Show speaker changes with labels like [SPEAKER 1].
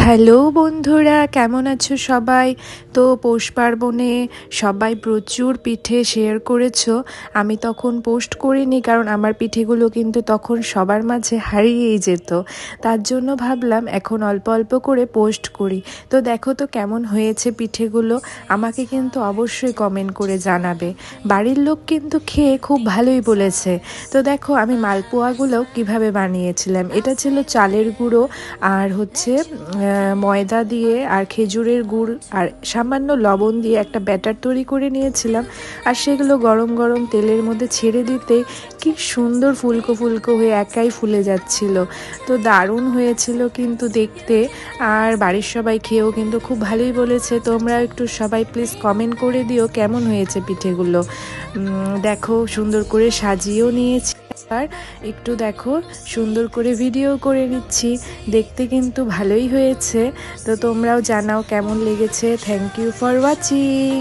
[SPEAKER 1] Hello বন্ধুরা, কেমন আছো সবাই? তো পৌষ পার্বণে সবাই প্রচুর পিঠে শেয়ার করেছো। আমি তখন পোস্ট করিনি, কারণ আমার পিঠেগুলো কিন্তু তখন সবার মাঝে হারিয়েই যেত। তার জন্য ভাবলাম এখন অল্প অল্প করে পোস্ট করি। তো দেখো তো কেমন হয়েছে পিঠেগুলো, আমাকে কিন্তু অবশ্যই কমেন্ট করে জানাবে। বাড়ির লোক কিন্তু খেয়ে খুব ভালোই বলেছে। তো দেখো আমি মালপোয়াগুলোও কিভাবে বানিয়েছিলাম। এটা ছিল চালের গুঁড়ো আর হচ্ছে ময়দা দিয়ে আর খেজুরের গুড় আর সামান্য লবণ দিয়ে একটা ব্যাটার তৈরি করে নিয়েছিলাম। আর সেগুলো গরম গরম তেলের মধ্যে ছেড়ে দিতেই কি সুন্দর ফুলকো ফুলকো হয়ে একাই ফুলে যাচ্ছিল। তো দারুণ হয়েছিল কিন্তু দেখতে। আর বাড়ির সবাই খেয়েও কিন্তু খুব ভালোই বলেছে। তোমরা একটু সবাই প্লিজ কমেন্ট করে দিও কেমন হয়েছে পিঠেগুলো। দেখো সুন্দর করে সাজিয়েও নিয়েছি, আর একটু দেখো সুন্দর করে ভিডিও করে নিচ্ছি। দেখতে কিন্তু ভালোই হয়েছে। তো তোমরাও জানাও কেমন লেগেছে। Thank you for watching.